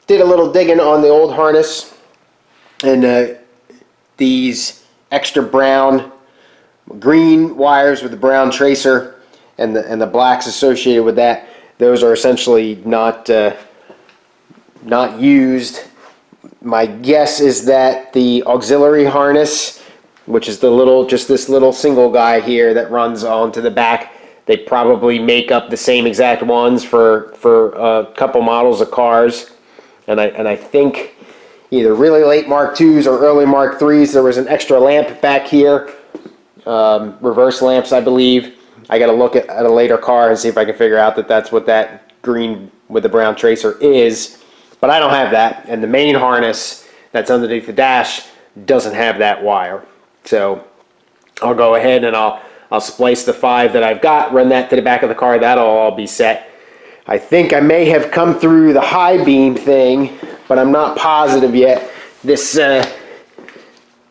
did a little digging on the old harness, and these extra green wires with the brown tracer and the blacks associated with that, those are essentially not used. My guess is that the auxiliary harness, which is just this little single guy here that runs onto the back, they probably make up the same exact ones for a couple models of cars. And I think either really late Mark IIs or early Mark IIIs, there was an extra lamp back here, reverse lamps, I believe. I got to look at a later car and see if I can figure out that that's what that green with the brown tracer is. But I don't have that, and the main harness that's underneath the dash doesn't have that wire. So I'll go ahead and I'll splice the 5 that I've got, run that to the back of the car. That'll all be set. I think I may have come through the high beam thing, but I'm not positive yet. This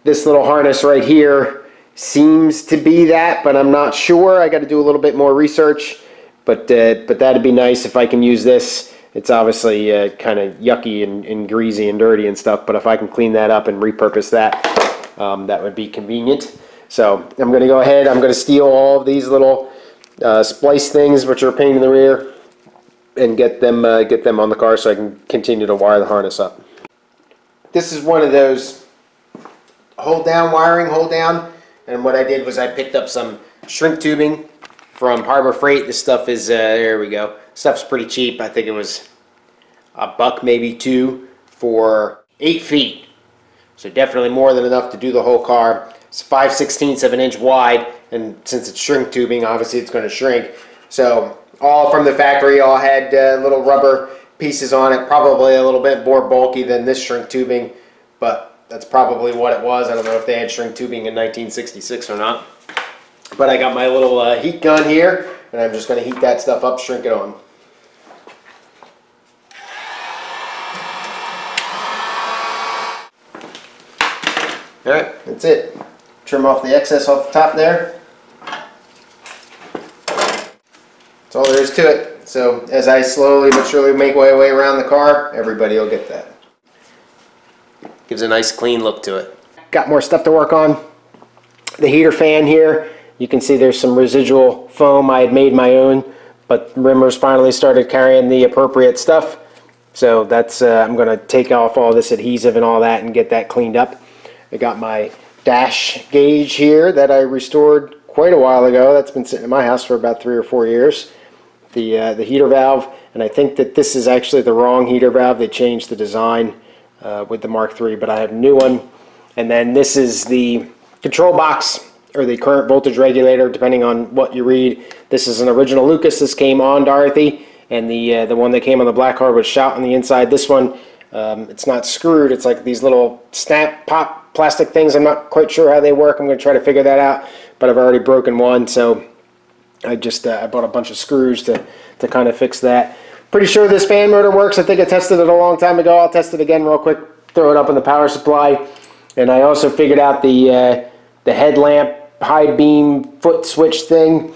little harness right here seems to be that, but I'm not sure. I got to do a little bit more research, but that'd be nice if I can use this. It's obviously kind of yucky and greasy and dirty and stuff, but if I can clean that up and repurpose that, that would be convenient. So I'm going to go ahead, I'm going to steal all of these little splice things, which are a pain in the rear, and get them on the car so I can continue to wire the harness up. This is one of those hold down wiring, hold down, and what I did was I picked up some shrink tubing from Harbor Freight. This stuff is, there we go. Stuff's pretty cheap. I think it was $1, maybe $2 for 8 feet. So definitely more than enough to do the whole car. It's 5/16 of an inch wide, and since it's shrink tubing, obviously it's going to shrink. So all from the factory, all had little rubber pieces on it, probably a little bit more bulky than this shrink tubing, but that's probably what it was. I don't know if they had shrink tubing in 1966 or not. But I got my little heat gun here, and I'm just going to heat that stuff up, shrink it on. Alright, that's it. Trim off the excess off the top there. That's all there is to it. So as I slowly but surely make my way around the car, everybody will get that. Gives a nice clean look to it. Got more stuff to work on. The heater fan here. You can see there's some residual foam. I had made my own, but Rimmer's finally started carrying the appropriate stuff. So that's I'm going to take off all this adhesive and all that and get that cleaned up. I got my dash gauge here that I restored quite a while ago. That's been sitting in my house for about 3 or 4 years. The heater valve, and I think that this is actually the wrong heater valve. They changed the design with the Mark III, but I have a new one. And then this is the control box, or the current voltage regulator, depending on what you read. This is an original Lucas. This came on Dorothy, and the one that came on the black car was shot on the inside. This one, it's not screwed. It's like these little snap pop plastic things. I'm not quite sure how they work. I'm going to try to figure that out, but I've already broken one, so I just I bought a bunch of screws to kind of fix that. Pretty sure this fan motor works. I think I tested it a long time ago. I'll test it again real quick, throw it up in the power supply. And I also figured out the headlamp high beam foot switch thing.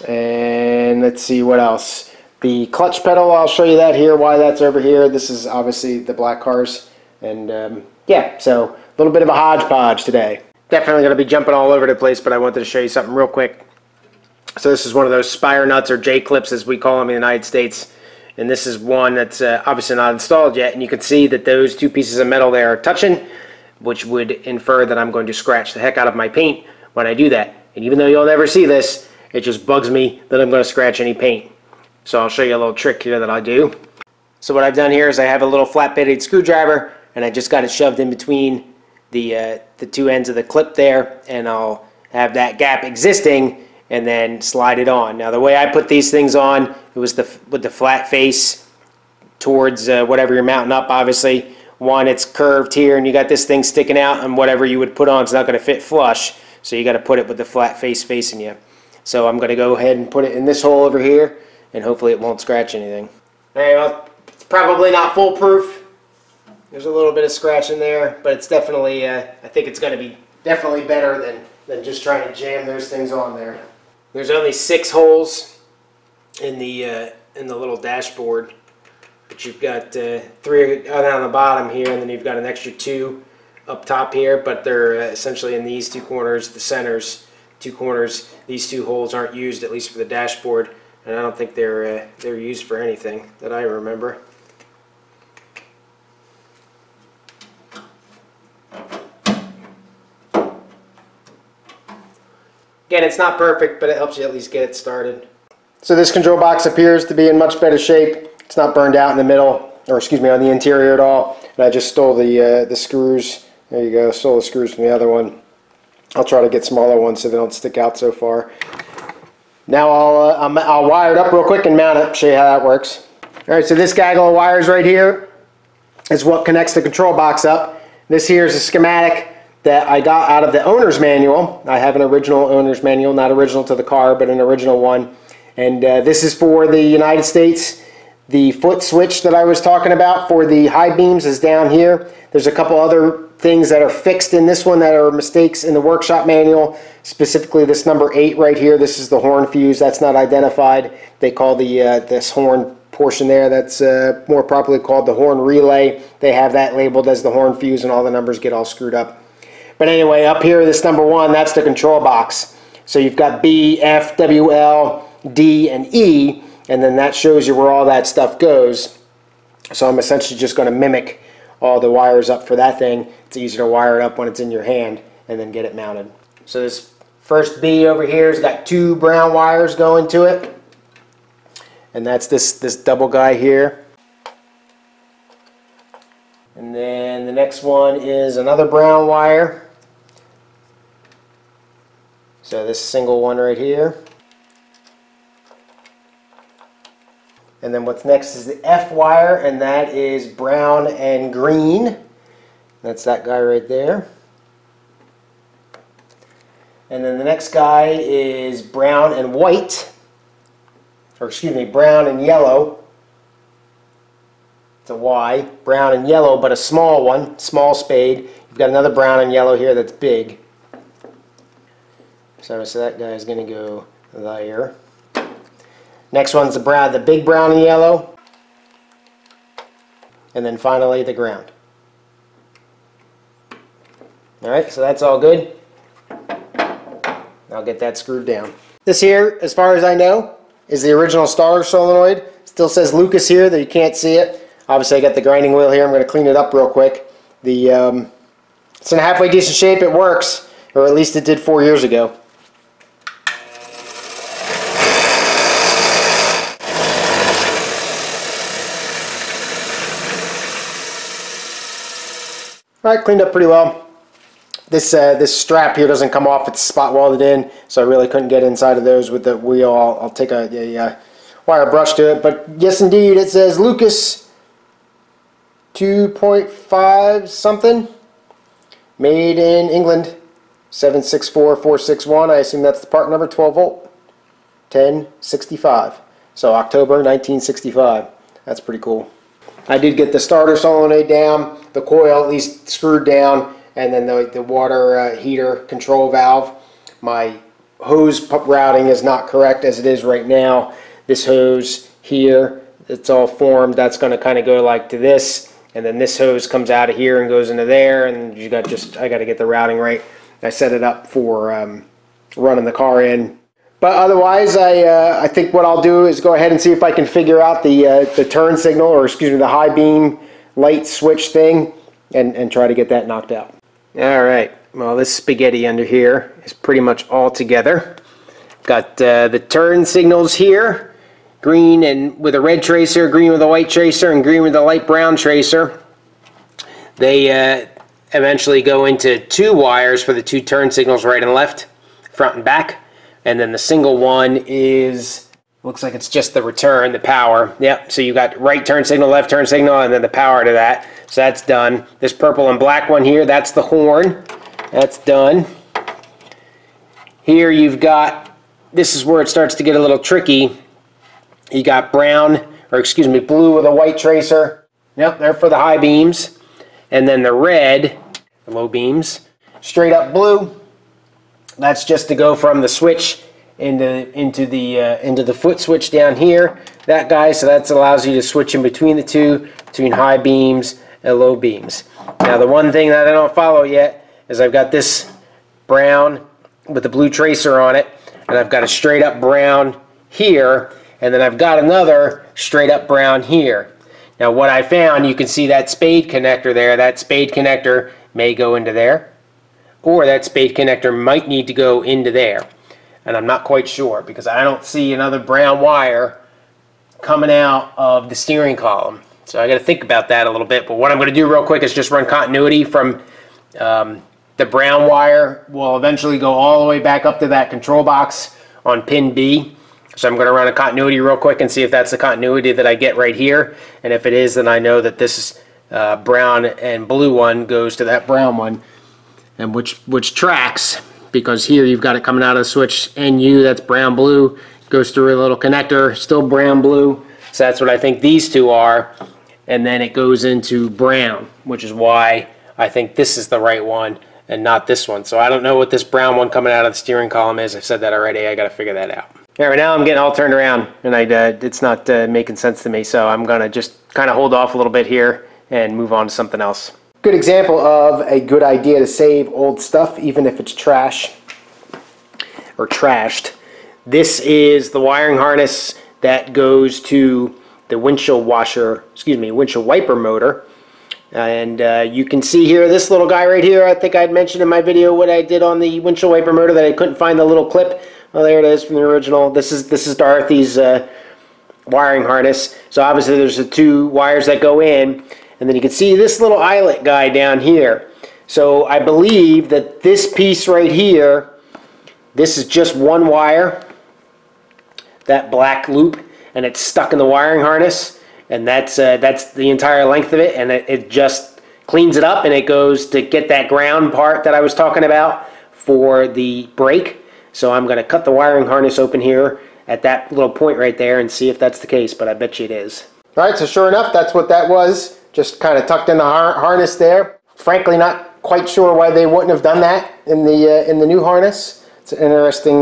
And let's see what else. The clutch pedal, I'll show you that here, why that's over here. This is obviously the black cars. And yeah, so a little bit of a hodgepodge today. Definitely going to be jumping all over the place, but I wanted to show you something real quick. So this is one of those spire nuts, or J-clips as we call them in the United States. And this is one that's obviously not installed yet. And you can see that those two pieces of metal there are touching, which would infer that I'm going to scratch the heck out of my paint when I do that. And even though you'll never see this, it just bugs me that I'm going to scratch any paint. So I'll show you a little trick here that I do. So what I've done here is I have a little flat-bitted screwdriver, and I just got it shoved in between the two ends of the clip there, and I'll have that gap existing and then slide it on. Now the way I put these things on, it was with the flat face towards whatever you're mounting up. Obviously, one, it's curved here, and you got this thing sticking out, and whatever you would put on is not going to fit flush, so you got to put it with the flat face facing you. So I'm going to go ahead and put it in this hole over here, and hopefully it won't scratch anything. Alright, well, it's probably not foolproof. There's a little bit of scratch in there, but it's definitely, I think it's going to be definitely better than just trying to jam those things on there. There's only 6 holes in the little dashboard, but you've got 3 on the bottom here, and then you've got an extra 2 up top here, but they're essentially in these 2 corners, the centers, 2 corners. These 2 holes aren't used, at least for the dashboard, and I don't think they're used for anything that I remember. Again, it's not perfect, but it helps you at least get it started. So this control box appears to be in much better shape. It's not burned out in the middle, or excuse me, on the interior at all. And I just stole the screws. There you go, stole the screws from the other one. I'll try to get smaller ones so they don't stick out so far. Now I'll wire it up real quick and mount it, show you how that works. All right, so this gaggle of wires right here is what connects the control box up. This here is a schematic that I got out of the owner's manual. I have an original owner's manual, not original to the car, but an original one. And this is for the United States. The foot switch that I was talking about for the high beams is down here. There's a couple other things that are fixed in this one that are mistakes in the workshop manual, specifically this number 8 right here. This is the horn fuse. That's not identified. They call the this horn portion there, that's more properly called the horn relay. They have that labeled as the horn fuse, and all the numbers get all screwed up. But anyway, up here, this number 1, that's the control box. So you've got B, F, W, L, D, and E, and then that shows you where all that stuff goes. So I'm essentially just going to mimic all the wires up for that thing. It's easier to wire it up when it's in your hand and then get it mounted. So this first B over here has got 2 brown wires going to it. And that's this double guy here. And then the next one is another brown wire. So this single one right here. And then what's next is the F wire, and that is brown and green. That's that guy right there. And then the next guy is brown and white. Or excuse me, brown and yellow. It's a Y. Brown and yellow, but a small one, small spade. You've got another brown and yellow here that's big. So that guy is going to go there. Next one's the big brown and yellow. And then finally the ground. Alright, so that's all good. I'll get that screwed down. This here, as far as I know, is the original starter solenoid. Still says Lucas here, though you can't see it. Obviously I got the grinding wheel here. I'm going to clean it up real quick. It's in a halfway decent shape. It works, or at least it did 4 years ago. Alright, cleaned up pretty well. This strap here doesn't come off, it's spot welded in, so I really couldn't get inside of those with the wheel. I'll take a wire brush to it, but yes indeed, it says Lucas 2.5 something, made in England, 764461. I assume that's the part number, 12 volt, 1065. So October 1965. That's pretty cool. I did get the starter solenoid down, the coil at least screwed down, and then the water heater control valve. My hose routing is not correct as it is right now. This hose here, it's all formed. That's going to kind of go like to this, and then this hose comes out of here and goes into there, and I got to get the routing right. I set it up for running the car in. But otherwise, I think what I'll do is go ahead and see if I can figure out the turn signal, or excuse me, the high beam light switch thing, and try to get that knocked out. Alright, well this spaghetti under here is pretty much all together. Got the turn signals here, green and with a red tracer, green with a white tracer, and green with a light brown tracer. They eventually go into 2 wires for the 2 turn signals, right and left, front and back. And then the single one is, looks like it's just the return, the power. Yep, so you got right turn signal, left turn signal, and then the power to that. So that's done. This purple and black one here, that's the horn. That's done. Here you've got, this is where it starts to get a little tricky. You got brown, or excuse me, blue with a white tracer. Yep, they're for the high beams. And then the red, the low beams. Straight up blue. That's just to go from the switch into the foot switch down here, that guy. So that allows you to switch in between the two, between high beams and low beams. Now the one thing that I don't follow yet is I've got this brown with the blue tracer on it, and I've got a straight up brown here, and then I've got another straight up brown here. Now what I found, you can see that spade connector there. That spade connector may go into there, or that spade connector might need to go into there. And I'm not quite sure because I don't see another brown wire coming out of the steering column. So I got to think about that a little bit. But what I'm going to do real quick is just run continuity from the brown wire. Will eventually go all the way back up to that control box on pin B. So I'm going to run a continuity real quick and see if that's the continuity that I get right here. And if it is, then I know that this brown and blue one goes to that brown one, and which tracks, because here you've got it coming out of the switch NU, that's brown blue, goes through a little connector, still brown blue. So that's what I think these two are, and then it goes into brown, which is why I think this is the right one and not this one. So I don't know what this brown one coming out of the steering column is. I've said that already. I got to figure that out. All right, now I'm getting all turned around, and it's not making sense to me, so I'm going to just kind of hold off a little bit here and move on to something else. Good example of a good idea to save old stuff, even if it's trash or trashed. This is the wiring harness that goes to the windshield wiper motor. And you can see here this little guy right here. I think I'd mentioned in my video what I did on the windshield wiper motor, that I couldn't find the little clip. Well, there it is from the original. This is Dorothy's wiring harness. So obviously there's the two wires that go in, and then you can see this little eyelet guy down here. So I believe that this piece right here, this is just one wire, that black loop, and it's stuck in the wiring harness, and that's the entire length of it, and it just cleans it up, and it goes to get that ground part that I was talking about for the brake. So I'm going to cut the wiring harness open here at that little point right there and see if that's the case, but I bet you it is. All right, so sure enough, that's what that was. Just kind of tucked in the harness there. Frankly, not quite sure why they wouldn't have done that in the new harness. It's an interesting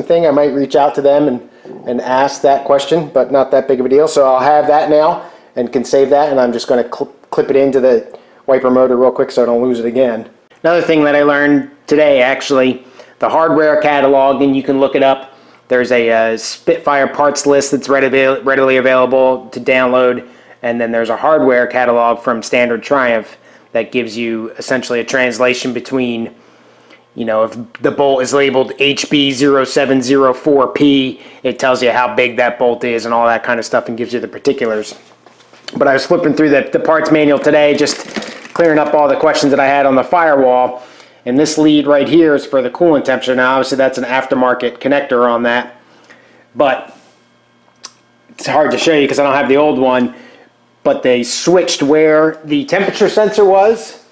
thing. I might reach out to them and ask that question, but not that big of a deal. So I'll have that now and can save that, and I'm just going to clip it into the wiper motor real quick so I don't lose it again. Another thing that I learned today, actually, the hardware catalog, and you can look it up. There's a Spitfire parts list that's readily available to download, and then there's a hardware catalog from Standard Triumph that gives you essentially a translation between, you know, if the bolt is labeled HB0704P, it tells you how big that bolt is and all that kind of stuff and gives you the particulars. But I was flipping through the parts manual today, just clearing up all the questions that I had on the firewall. And this lead right here is for the coolant temperature. Now, obviously, that's an aftermarket connector on that, but it's hard to show you because I don't have the old one. But they switched where the temperature sensor was.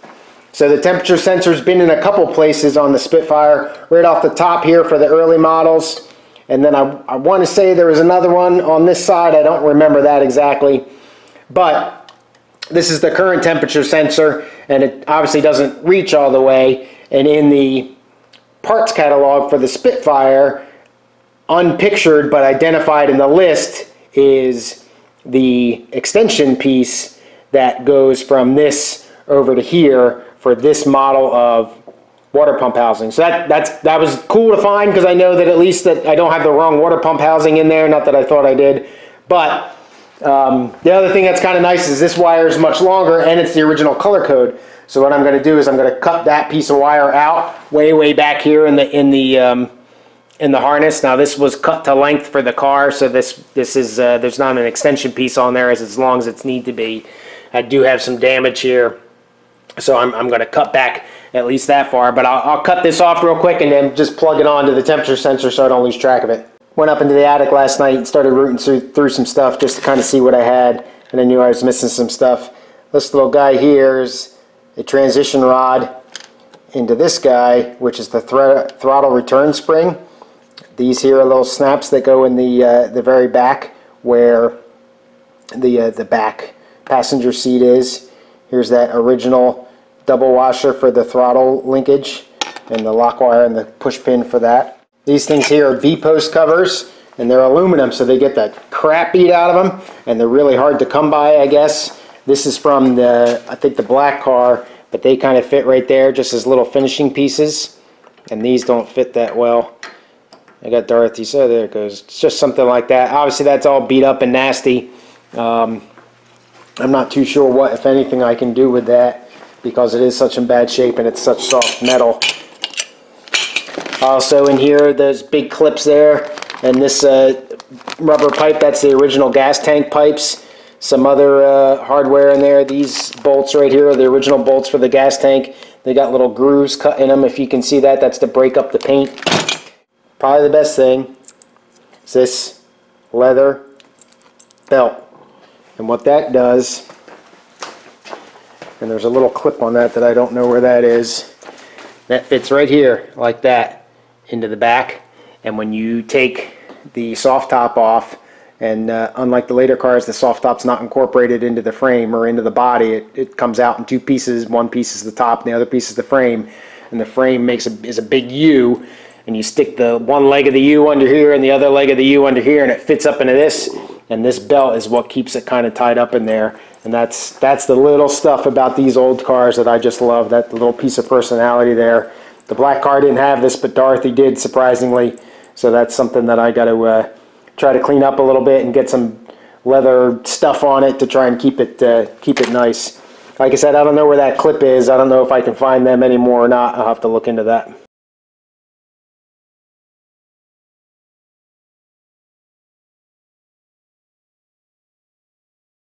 So the temperature sensor's been in a couple places on the Spitfire, right off the top here for the early models. And then I want to say there was another one on this side. I don't remember that exactly. But this is the current temperature sensor, and it obviously doesn't reach all the way. And in the parts catalog for the Spitfire, unpictured but identified in the list is the extension piece that goes from this over to here for this model of water pump housing. So that was cool to find, because I know that at least that I don't have the wrong water pump housing in there, not that I thought I did. But the other thing that's kind of nice is this wire is much longer, and it's the original color code. So what I'm going to do is I'm going to cut that piece of wire out way back here in the harness. Now this was cut to length for the car, so this is there's not an extension piece on there as long as it's need to be. I do have some damage here, so I'm going to cut back at least that far. But I'll cut this off real quick and then just plug it onto the temperature sensor so I don't lose track of it. Went up into the attic last night and started rooting through some stuff just to kind of see what I had, and I knew I was missing some stuff. This little guy here is a transition rod into this guy, which is the throttle return spring. These here are little snaps that go in the very back where the back passenger seat is. Here's that original double washer for the throttle linkage, and the lock wire and the push pin for that. These things here are V-post covers, and they're aluminum, so they get the crap beat out of them, and they're really hard to come by, I guess. This is from the, I think, the black car, but they kind of fit right there just as little finishing pieces, and these don't fit that well. I got Dorothy, so there it goes. It's just something like that. Obviously, that's all beat up and nasty. I'm not too sure what, if anything, I can do with that because it is such in bad shape and it's such soft metal. Also in here, there's big clips there, and this rubber pipe, that's the original gas tank pipes. Some other hardware in there. These bolts right here are the original bolts for the gas tank. They got little grooves cut in them, if you can see that. That's to break up the paint. Probably the best thing is this leather belt. And what that does, and there's a little clip on that that I don't know where that is, that fits right here like that into the back. And when you take the soft top off, and unlike the later cars, the soft top's not incorporated into the frame or into the body. It comes out in two pieces. One piece is the top and the other piece is the frame, and the frame is a big U, and you stick the one leg of the U under here and the other leg of the U under here, and it fits up into this, and this belt is what keeps it kind of tied up in there. And that's the little stuff about these old cars that I just love, that little piece of personality there. The black car didn't have this, but Dorothy did, surprisingly, so that's something that I got to try to clean up a little bit and get some leather stuff on it to try and keep it nice. Like I said, I don't know where that clip is. I don't know if I can find them anymore or not. I'll have to look into that.